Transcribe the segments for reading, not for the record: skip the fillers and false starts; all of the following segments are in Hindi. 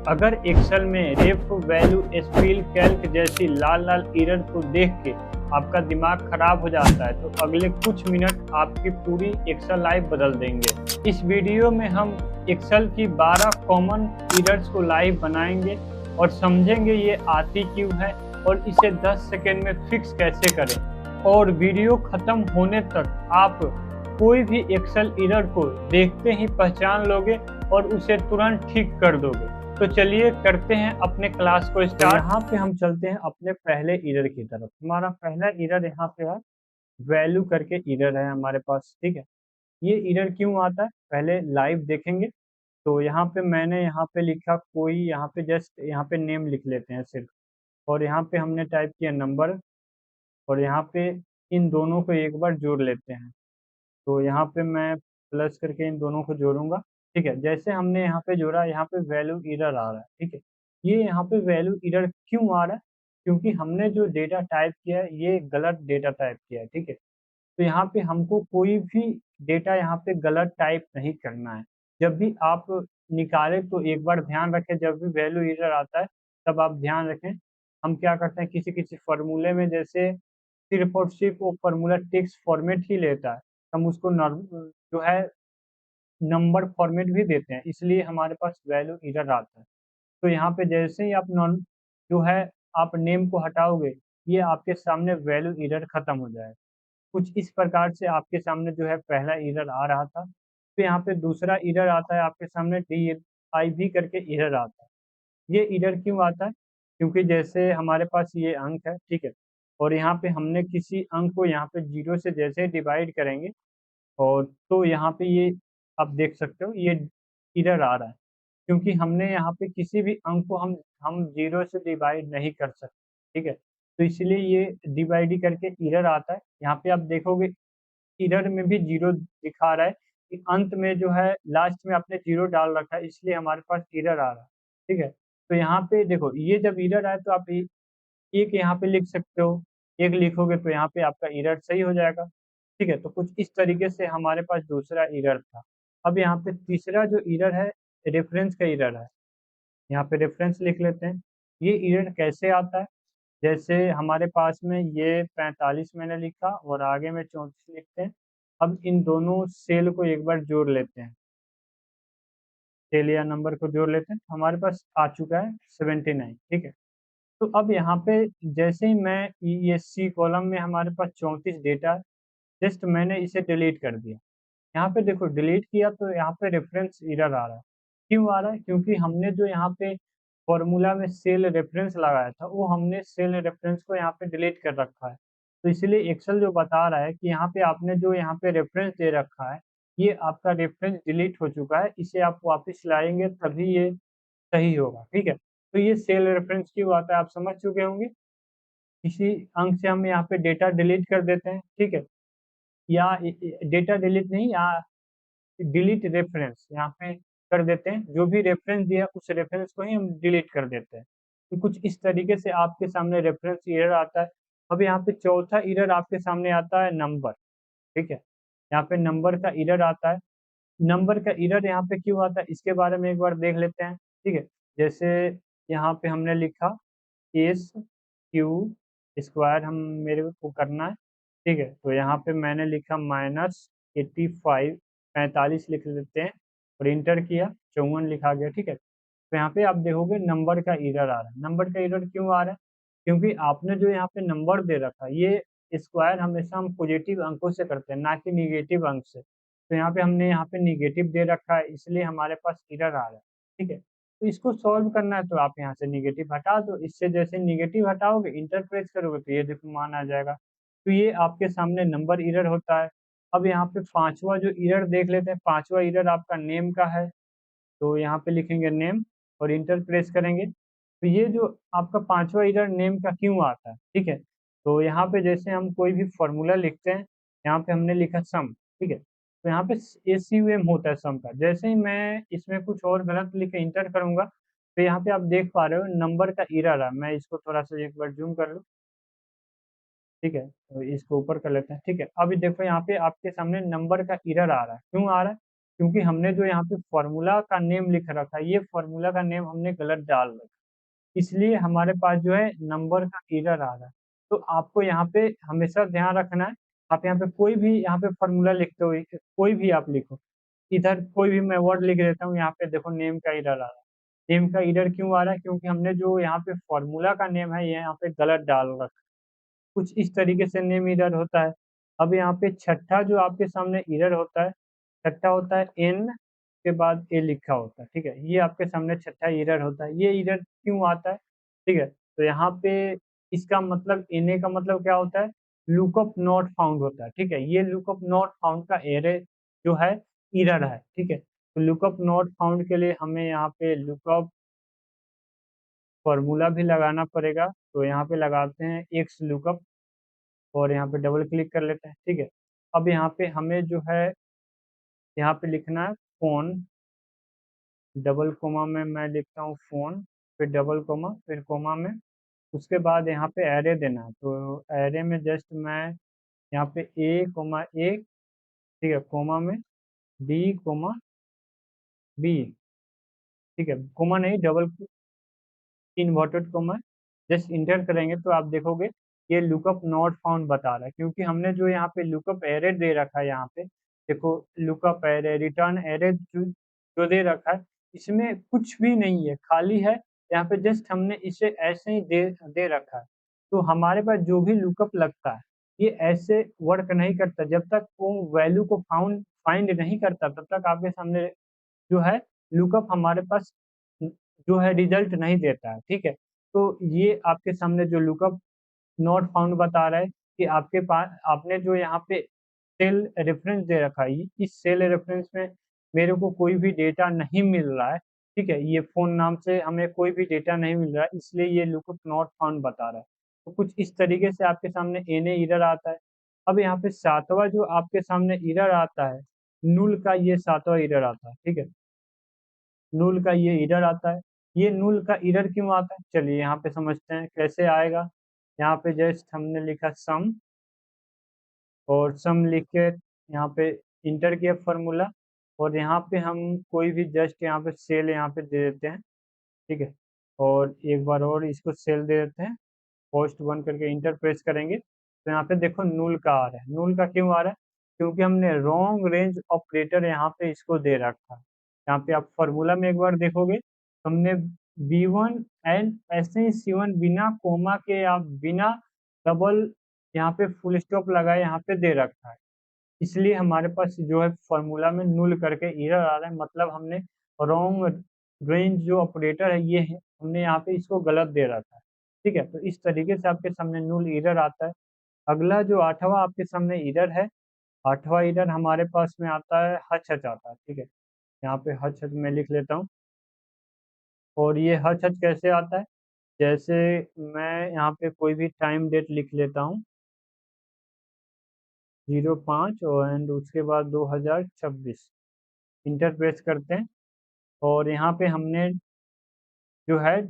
अगर एक्सेल में रेफ वैल्यू स्पिल कैल्क जैसी लाल लाल एरर को देख के आपका दिमाग खराब हो जाता है तो अगले कुछ मिनट आपकी पूरी एक्सेल लाइफ बदल देंगे। इस वीडियो में हम एक्सेल की 12 कॉमन एरर्स को लाइव बनाएंगे और समझेंगे ये आती क्यों है और इसे 10 सेकेंड में फिक्स कैसे करें। और वीडियो खत्म होने तक आप कोई भी एक्सेल एरर को देखते ही पहचान लोगे और उसे तुरंत ठीक कर दोगे। तो चलिए करते हैं अपने क्लास को स्टार्ट। यहाँ पे हम चलते हैं अपने पहले एरर की तरफ। हमारा पहला एरर यहाँ पे है, वैल्यू करके एरर है हमारे पास, ठीक है। ये एरर क्यों आता है पहले लाइव देखेंगे। तो यहाँ पे मैंने यहाँ पे लिखा कोई, यहाँ पे जस्ट यहाँ पे नेम लिख लेते हैं सिर्फ, और यहाँ पे हमने टाइप किया नंबर, और यहाँ पे इन दोनों को एक बार जोड़ लेते हैं। तो यहाँ पे मैं प्लस करके इन दोनों को जोड़ूंगा, ठीक है। जैसे हमने यहाँ पे जोड़ा, यहाँ पे वैल्यू एरर आ रहा है, ठीक है। ये यहाँ पे वैल्यू एरर क्यों आ रहा है? क्योंकि हमने जो डेटा टाइप किया है ये गलत डेटा टाइप किया है, ठीक है। तो यहाँ पे हमको कोई भी डेटा यहाँ पे गलत टाइप नहीं करना है। जब भी आप निकालें तो एक बार ध्यान रखें, जब भी वैल्यू एरर आता है तब आप ध्यान रखें। हम क्या करते हैं, किसी किसी फॉर्मूले में जैसे सिर्फ और सिर्फ वो फॉर्मूला टेक्स्ट फॉर्मेट ही लेता है, हम उसको जो है नंबर फॉर्मेट भी देते हैं, इसलिए हमारे पास वैल्यू एरर आता है। तो यहाँ पे जैसे ही आप नॉन जो है आप नेम को हटाओगे, ये आपके सामने वैल्यू एरर खत्म हो जाएगा। कुछ इस प्रकार से आपके सामने जो है पहला एरर आ रहा था। फिर यहाँ पे दूसरा एरर आता है आपके सामने, DIV करके एरर आता है। ये एरर क्यों आता है? क्योंकि जैसे हमारे पास ये अंक है, ठीक है, और यहाँ पे हमने किसी अंक को यहाँ पे 0 से जैसे डिवाइड करेंगे, और तो यहाँ पे ये आप देख सकते हो ये एरर आ रहा है, क्योंकि हमने यहाँ पे किसी भी अंक को हम 0 से डिवाइड नहीं कर सकते, ठीक है। तो इसलिए ये डिवाइड करके एरर आता है। यहाँ पे आप देखोगे एरर में भी 0 दिखा रहा है कि अंत में जो है लास्ट में आपने 0 डाल रखा है, इसलिए हमारे पास एरर आ रहा है, ठीक है। तो यहाँ पे देखो ये जब एरर आए तो आप एक यहाँ पे लिख सकते हो, एक लिखोगे तो यहाँ पे आपका एरर सही हो जाएगा, ठीक है। तो कुछ इस तरीके से हमारे पास दूसरा एरर था। अब यहाँ पे तीसरा जो एरर है, रेफरेंस का एरर है। यहाँ पे रेफरेंस लिख लेते हैं। ये एरर कैसे आता है? जैसे हमारे पास में ये 45 मैंने लिखा और आगे में 34 लिखते हैं। अब इन दोनों सेल को एक बार जोड़ लेते हैं, सेल या नंबर को जोड़ लेते हैं, तो हमारे पास आ चुका है 79, ठीक है। तो अब यहाँ पे जैसे ही मैं ये सी कॉलम में हमारे पास 34 डेटा, जस्ट मैंने इसे डिलीट कर दिया। यहाँ पे देखो डिलीट किया तो यहाँ पे रेफरेंस एरर आ रहा है। क्यों आ रहा है? क्योंकि हमने जो यहाँ पे फॉर्मूला में सेल रेफरेंस लगाया था, वो हमने सेल रेफरेंस को यहाँ पे डिलीट कर रखा है। तो इसलिए एक्सेल जो बता रहा है कि यहाँ पे आपने जो यहाँ पे रेफरेंस दे रखा है, ये आपका रेफरेंस डिलीट हो चुका है, इसे आप वापस लाएंगे तभी ये सही होगा, ठीक है। तो ये सेल रेफरेंस क्यों आता है आप समझ चुके होंगे। किसी अंक से हम यहाँ पे डेटा डिलीट कर देते हैं, ठीक है, या डेटा डिलीट नहीं, या डिलीट रेफरेंस यहाँ पे कर देते हैं। जो भी रेफरेंस दिया उस रेफरेंस को ही हम डिलीट कर देते हैं। तो कुछ इस तरीके से आपके सामने रेफरेंस एरर आता है। अब यहाँ पे चौथा एरर आपके सामने आता है नंबर, ठीक है। यहाँ पे नंबर का एरर आता है। नंबर का एरर यहाँ पे क्यों आता है इसके बारे में एक बार देख लेते हैं, ठीक है। जैसे यहाँ पे हमने लिखा एस क्यू स्क्वायर, हम मेरे को करना है, ठीक है। तो यहाँ पे मैंने लिखा -85, 45 लिख लेते हैं और इंटर किया, 54 लिखा गया, ठीक है। तो यहाँ पे आप देखोगे नंबर का एरर आ रहा है। नंबर का एरर क्यों आ रहा है? क्योंकि आपने जो यहाँ पे नंबर दे रखा है, ये स्क्वायर हमेशा हम पॉजिटिव अंकों से करते हैं, ना कि निगेटिव अंक से। तो यहाँ पे हमने यहाँ पे निगेटिव दे रखा है, इसलिए हमारे पास एरर आ रहा है, ठीक है। तो इसको सॉल्व करना है तो आप यहाँ से निगेटिव हटा दो। इससे जैसे निगेटिव हटाओगे, इंटर प्रेस करोगे तो ये देखो मान आ जाएगा। तो ये आपके सामने नंबर एरर होता है। अब यहाँ पे पांचवा जो एरर देख लेते हैं, पांचवा एरर आपका नेम का है। तो यहाँ पे लिखेंगे नेम और इंटर प्रेस करेंगे। तो ये जो आपका पांचवा एरर नेम का क्यों आता है, ठीक है। तो यहाँ पे जैसे हम कोई भी फॉर्मूला लिखते हैं, यहाँ पे हमने लिखा सम, ठीक है। तो यहाँ पे SUM होता है सम का। जैसे ही मैं इसमें कुछ और गलत लिख के इंटर करूंगा, तो यहाँ पे आप देख पा रहे हो नंबर का एरर है। मैं इसको थोड़ा सा एक बार जूम कर लूँ, ठीक है। तो इसको ऊपर कर लेते हैं, ठीक है। अभी देखो यहाँ पे आपके सामने नंबर का एरर आ रहा है। क्यों आ रहा है? क्योंकि हमने जो यहाँ पे फॉर्मूला का नेम लिख रखा है, ये फॉर्मूला का नेम हमने गलत डाल रखा है, इसलिए हमारे पास जो है नंबर का एरर आ रहा है। तो आपको यहाँ पे हमेशा ध्यान रखना है, आप यहाँ पे कोई भी यहाँ पे फॉर्मूला लिखते हो, कोई भी आप लिखो, इधर कोई भी मैं वर्ड लिख देता हूँ, यहाँ पे देखो नेम का एरर आ रहा है। नेम का एरर क्यों आ रहा है? क्योंकि हमने जो यहाँ पे फॉर्मूला का नेम है, ये यहाँ पे गलत डाल रखा है। कुछ इस तरीके से नेम एरर होता है। अब यहाँ पे छठा जो आपके सामने एरर होता है, छठा होता है एन के बाद ए लिखा होता है, ठीक है, ये आपके सामने छठा एरर होता है। ये एरर क्यों आता है? ठीक है, तो यहाँ पे इसका मतलब एन ए का मतलब क्या होता है? लुकअप नॉट फाउंड होता है, ठीक है, ये लुकअप नॉट फाउंड का एरर जो है एरर है, ठीक है। तो लुकअप नॉट फाउंड के लिए हमें यहाँ पे लुकअप फॉर्मूला भी लगाना पड़ेगा। तो यहाँ पे लगाते हैं एक्स लुकअप और यहाँ पे डबल क्लिक कर लेते हैं, ठीक है। अब यहाँ पे हमें जो है यहाँ पे लिखना है फोन, डबल कोमा में मैं लिखता हूँ फोन, फिर डबल कोमा, फिर कोमा में, उसके बाद यहाँ पे एरे देना है। तो एरे में जस्ट मैं यहाँ पे ए कोमा ए, ठीक है, कोमा में बी कोमा बी, ठीक है, कोमा नहीं, double inverted coma, just inter करेंगे तो आप देखोगे ये लुकअप नॉट फाउंड बता रहा है, क्योंकि हमने जो यहाँ पे लुकअप एरे दे रखा है, यहाँ पे देखो लुकअप एरे, रिटर्न एरे जो दे रखा है, इसमें कुछ भी नहीं है, खाली है। यहाँ पे जस्ट हमने इसे ऐसे ही दे रखा है। तो हमारे पास जो भी लुकअप लगता है, ये ऐसे वर्क नहीं करता। जब तक वो वैल्यू को फाइंड नहीं करता, तब तक आपके सामने जो है लुकअप हमारे पास जो है रिजल्ट नहीं देता है, ठीक है। तो ये आपके सामने जो लुकअप नॉट फाउंड बता रहा है कि आपके पास आपने जो यहाँ पे सेल रेफरेंस दे रखा है, इस सेल रेफरेंस में मेरे को कोई भी डेटा नहीं मिल रहा है, ठीक है, ये फोन नाम से हमें कोई भी डेटा नहीं मिल रहा है, इसलिए ये लुकअप नॉट फाउंड बता रहा है। तो कुछ इस तरीके से आपके सामने एने एरर आता है। अब यहाँ पे सातवां जो आपके सामने एरर आता है, null का ये सातवां एरर आता है, ठीक है, नूल का ये एरर आता है। ये नूल का एरर क्यों आता है, चलिए यहाँ पे समझते हैं कैसे आएगा। यहाँ पे जस्ट हमने लिखा सम, और सम लिख के यहाँ पे इंटर किया फॉर्मूला, और यहाँ पे हम कोई भी जस्ट यहाँ पे सेल यहाँ पे दे देते हैं, ठीक है, और एक बार और इसको सेल दे देते हैं, पोस्ट वन करके इंटर प्रेस करेंगे तो यहाँ पे देखो नूल का आ रहा है। नूल का क्यों आ रहा है? क्योंकि हमने रॉन्ग रेंज ऑपरेटर यहाँ पे इसको दे रखा है। यहाँ पे आप फॉर्मूला में एक बार देखोगे, हमने B1 एंड ऐसे ही C1 बिना कोमा के, आप बिना डबल यहाँ पे फुल स्टॉप लगाए यहाँ पे दे रखा है, इसलिए हमारे पास जो है फॉर्मूला में नूल करके एरर आ रहा है। मतलब हमने रॉन्ग रेंज जो ऑपरेटर है, ये है, हमने यहाँ पे इसको गलत दे रखा है, ठीक है। तो इस तरीके से आपके सामने नूल एरर आता है। अगला जो आठवां आपके सामने एरर है, आठवां एरर हमारे पास में आता है हच हच आता है, ठीक है, यहाँ पे हच हच मैं लिख लेता हूँ। और ये हच हच कैसे आता है? जैसे मैं यहाँ पे कोई भी टाइम डेट लिख लेता हूँ, 05 और एंड उसके बाद 2026, इंटर प्रेस करते हैं, और यहाँ पे हमने जो है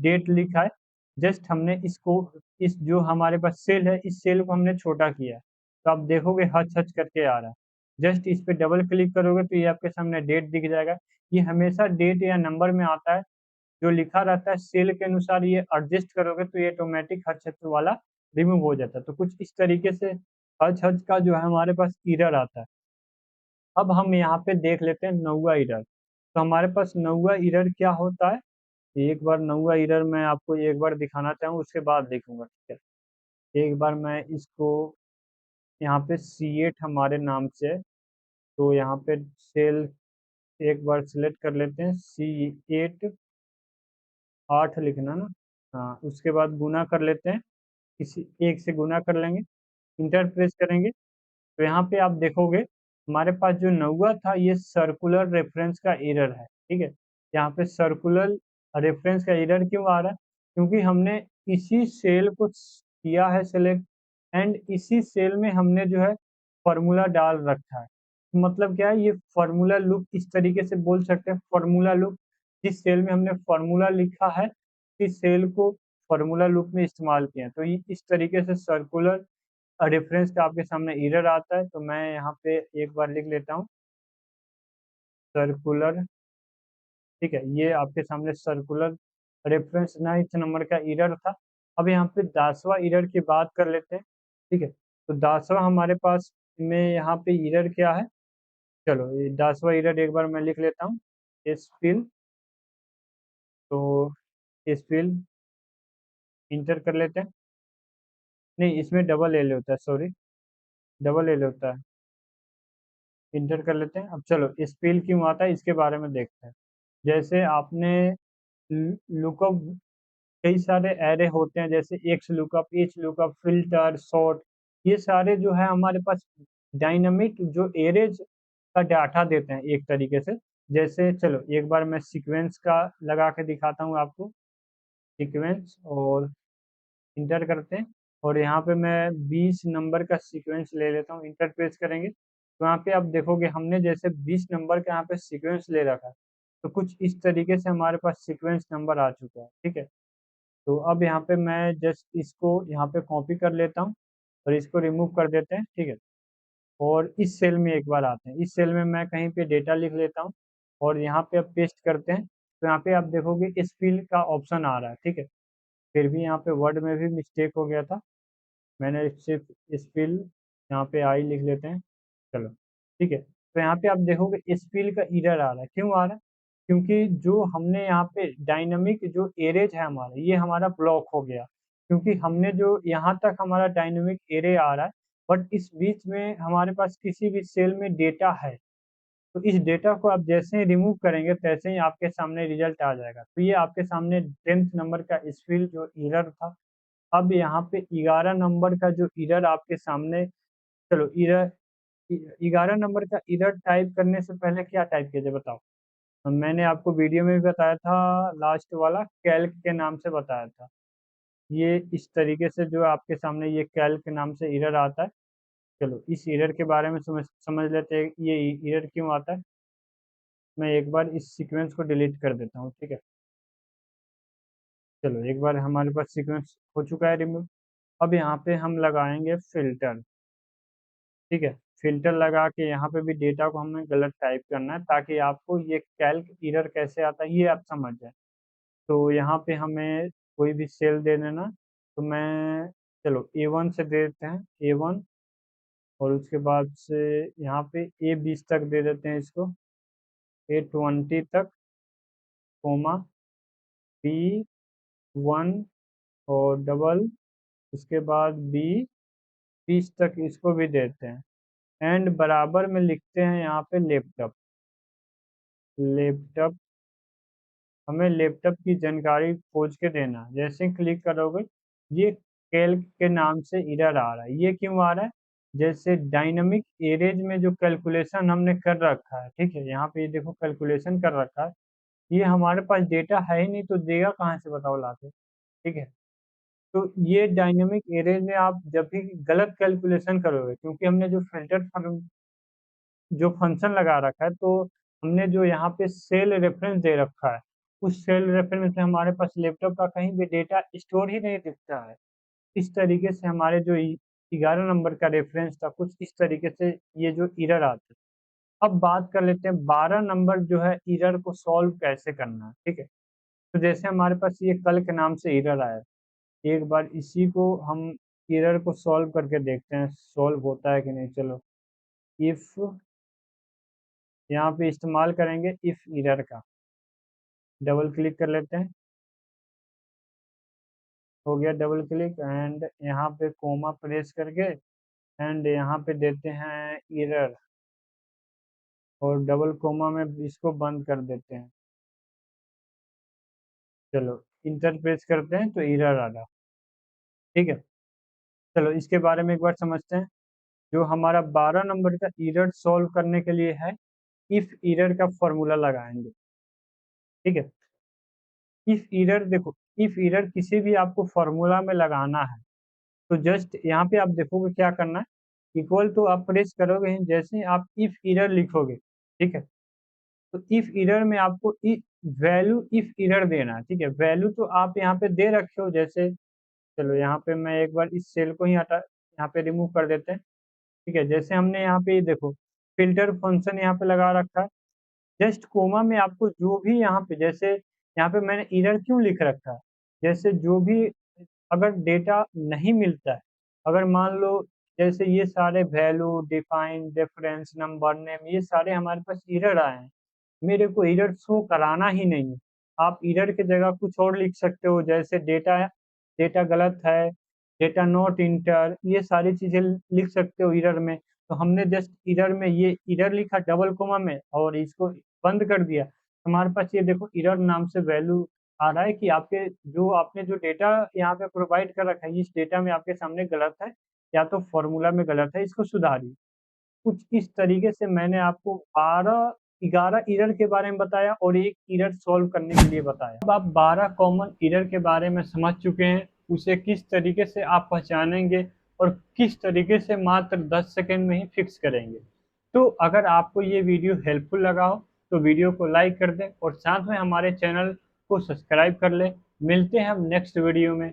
डेट लिखा है। जस्ट हमने इसको, इस जो हमारे पास सेल है, इस सेल को हमने छोटा किया है, तो आप देखोगे हच हच करके आ रहा है। जस्ट इस पे डबल क्लिक करोगे तो ये आपके सामने डेट दिख जाएगा। ये हमेशा डेट या नंबर में आता है, जो लिखा रहता है सेल के अनुसार ये एडजस्ट करोगे तो ये ऑटोमेटिक हच हच वाला रिमूव हो जाता है। तो कुछ इस तरीके से हच हच का जो है हमारे पास एरर आता है। अब हम यहाँ पे देख लेते हैं नौवा एरर। तो हमारे पास नौवा एरर क्या होता है, एक बार नौवा एरर मैं आपको एक बार दिखाना चाहूँ, उसके बाद लिखूंगा, ठीक है। एक बार मैं इसको यहाँ पे C8 हमारे नाम से है, तो यहाँ पे सेल एक बार सिलेक्ट कर लेते हैं, C8 8 लिखना ना, हाँ, उसके बाद गुना कर लेते हैं, किसी एक से गुना कर लेंगे, इंटर प्रेस करेंगे। तो यहाँ पे आप देखोगे हमारे पास जो नौवा था, ये सर्कुलर रेफरेंस का एरर है, ठीक है। यहाँ पे सर्कुलर रेफरेंस का एरर क्यों आ रहा है? क्योंकि हमने इसी सेल को किया है सेलेक्ट, एंड इसी सेल में हमने जो है फॉर्मूला डाल रखा है। मतलब क्या है, ये फॉर्मूला लूप, इस तरीके से बोल सकते हैं फॉर्मूला लूप, जिस सेल में हमने फॉर्मूला लिखा है, इस सेल को फॉर्मूला लूप में इस्तेमाल किया है। तो ये इस तरीके से सर्कुलर रेफरेंस का आपके सामने एरर आता है। तो मैं यहाँ पे एक बार लिख लेता हूँ, सर्कुलर, ठीक है, ये आपके सामने सर्कुलर रेफरेंस 9th नंबर का एरर था। अब यहाँ पे 10वां एरर की बात कर लेते हैं, ठीक है। तो 10वां हमारे पास में यहाँ पे एरर क्या है, चलो ये 10वां एरर एक बार मैं लिख लेता हूँ। स्पिल, तो स्पिल इंटर कर लेते हैं, नहीं इसमें डबल एल होता है, सॉरी डबल एल होता है, इंटर कर लेते हैं। अब चलो स्पिल क्यों आता है इसके बारे में देखते हैं। जैसे आपने लुकअप, कई सारे एरे होते हैं जैसे x lookup, H lookup, filter, sort, ये सारे जो है हमारे पास डायनामिक जो एरेज का डाटा देते हैं एक तरीके से। जैसे चलो एक बार मैं सीक्वेंस का लगा के दिखाता हूँ आपको, सीक्वेंस और इंटर करते हैं, और यहाँ पे मैं 20 नंबर का सीक्वेंस ले लेता हूँ, इंटर प्रेस करेंगे तो यहाँ पे आप देखोगे हमने जैसे 20 नंबर का यहाँ पे सीक्वेंस ले रखा है, तो कुछ इस तरीके से हमारे पास सीक्वेंस नंबर आ चुका है, ठीक है। तो अब यहाँ पे मैं जस्ट इसको यहाँ पे कॉपी कर लेता हूँ और इसको रिमूव कर देते हैं, ठीक है। और इस सेल में एक बार आते हैं, इस सेल में मैं कहीं पे डेटा लिख लेता हूँ और यहाँ पे अब पेस्ट करते हैं, तो यहाँ पे आप देखोगे इस फील्ड का ऑप्शन आ रहा है, ठीक है। फिर भी यहाँ पे वर्ड में भी मिस्टेक हो गया था, मैंने सिर्फ स्पिल यहाँ पे आई लिख लेते हैं, चलो ठीक है। तो यहाँ पे आप देखोगे स्पिल का एरर आ रहा है, क्यों आ रहा है, क्योंकि जो हमने यहाँ पे डायनामिक जो एरेज है हमारा, ये हमारा ब्लॉक हो गया, क्योंकि हमने जो यहाँ तक हमारा डायनामिक एरे आ रहा है, बट इस बीच में हमारे पास किसी भी सेल में डेटा है, तो इस डेटा को आप जैसे ही रिमूव करेंगे तैसे ही आपके सामने रिजल्ट आ जाएगा। तो ये आपके सामने 10th नंबर का स्पिल जो एरर था। अब यहाँ पे 11 नंबर का जो एरर आपके सामने, चलो एरर 11 नंबर का एरर टाइप करने से पहले क्या टाइप कीजिए बताओ। मैंने आपको वीडियो में भी बताया था, लास्ट वाला कैल्क के नाम से बताया था। ये इस तरीके से जो आपके सामने ये कैल्क के नाम से एरर आता है। चलो इस एरर के बारे में समझ लेते हैं, ये एरर क्यों आता है। मैं एक बार इस सीक्वेंस को डिलीट कर देता हूँ, ठीक है। चलो एक बार हमारे पास सीक्वेंस हो चुका है रिमूव। अब यहाँ पे हम लगाएंगे फिल्टर, ठीक है। फिल्टर लगा के यहाँ पे भी डेटा को हमें गलत टाइप करना है, ताकि आपको ये कैल्क एरर कैसे आता है ये आप समझ जाए। तो यहाँ पे हमें कोई भी सेल दे देना, तो मैं चलो A1 से दे देते हैं, A1, और उसके बाद से यहाँ पे A20 तक दे देते हैं इसको, A20 तक, कोमा B1 और डबल, उसके बाद B20 तक इसको भी देते हैं, एंड बराबर में लिखते हैं यहाँ पे लैपटॉप। लैपटॉप, हमें लैपटॉप की जानकारी खोज के देना, जैसे क्लिक करोगे ये कैल्क के नाम से एरर आ रहा है। ये क्यों आ रहा है, जैसे डायनामिक एरेज में जो कैलकुलेशन हमने कर रखा है, ठीक है, यहाँ पे ये देखो कैलकुलेशन कर रखा है, ये हमारे पास डेटा है ही नहीं, तो देगा कहाँ से बताओ लाके, ठीक है। तो ये डायनामिक एरेज में आप जब भी गलत कैलकुलेशन करोगे, क्योंकि हमने जो फिल्टर जो फंक्शन लगा रखा है, तो हमने जो यहाँ पे सेल रेफरेंस दे रखा है, उस सेल रेफरेंस में हमारे पास लैपटॉप का कहीं भी डेटा स्टोर ही नहीं दिखता है। इस तरीके से हमारे जो 11 नंबर का रेफरेंस था, कुछ इस तरीके से ये जो एरर आते हैं। अब बात कर लेते हैं 12 नंबर जो है एरर को सॉल्व कैसे करना है, ठीक है। तो जैसे हमारे पास ये कल के नाम से एरर आया, एक बार इसी को हम एरर को सॉल्व करके देखते हैं सॉल्व होता है कि नहीं। चलो इफ, यहाँ पे इस्तेमाल करेंगे इफ एरर का, डबल क्लिक कर लेते हैं, हो गया डबल क्लिक, एंड यहाँ पे कोमा प्रेस करके एंड यहाँ पे देते हैं एरर, और डबल कोमा में इसको बंद कर देते हैं। चलो इंटर प्रेस करते हैं तो एरर आ रहा, ठीक है। चलो इसके बारे में एक बार समझते हैं। जो हमारा 12 नंबर का एरर सॉल्व करने के लिए है, इफ एरर का फॉर्मूला लगाएंगे, ठीक है। इफ एरर देखो, इफ एरर किसी भी आपको फॉर्मूला में लगाना है, तो जस्ट यहाँ पे आप देखोगे क्या करना है, इक्वल टू आप प्रेस करोगे, जैसे ही आप इफ एरर लिखोगे, ठीक है, तो इफ एरर में आपको वैल्यू इफ एरर देना है, ठीक है। वैल्यू तो आप यहाँ पे दे रखे हो, जैसे चलो यहाँ पे मैं एक बार इस सेल को ही हटा, यहाँ पे रिमूव कर देते हैं, ठीक है। जैसे हमने यहाँ पे देखो फिल्टर फंक्शन यहाँ पे लगा रखा है, जस्ट कोमा में आपको जो भी यहाँ पे, जैसे यहाँ पे मैंने एरर क्यों लिख रखा है, जैसे जो भी अगर डेटा नहीं मिलता है, अगर मान लो जैसे ये सारे value define reference number name ये सारे हमारे पास एरर आए हैं, मेरे को एरर शो कराना ही नहीं है। आप एरर की जगह कुछ और लिख सकते हो, जैसे डेटा डेटा गलत है, डेटा नॉट इंटर, ये सारी चीजें लिख सकते हो एरर में। तो हमने जस्ट एरर में ये एरर लिखा डबल कोमा में और इसको बंद कर दिया। हमारे पास ये देखो एरर नाम से वैल्यू आ रहा है कि आपके जो आपने जो डेटा यहाँ पे प्रोवाइड कर रखा है, इस डेटा में आपके सामने गलत है या तो फॉर्मूला में गलत है, इसको सुधारिए। कुछ इस तरीके से मैंने आपको 11 एरर के बारे में बताया और एक एरर सॉल्व करने के लिए बताया। अब आप 12 कॉमन एरर के बारे में समझ चुके हैं, उसे किस तरीके से आप पहचानेंगे और किस तरीके से मात्र 10 सेकंड में ही फिक्स करेंगे। तो अगर आपको ये वीडियो हेल्पफुल लगा हो तो वीडियो को लाइक कर दें और साथ में हमारे चैनल को सब्सक्राइब कर लें। मिलते हैं हम नेक्स्ट वीडियो में।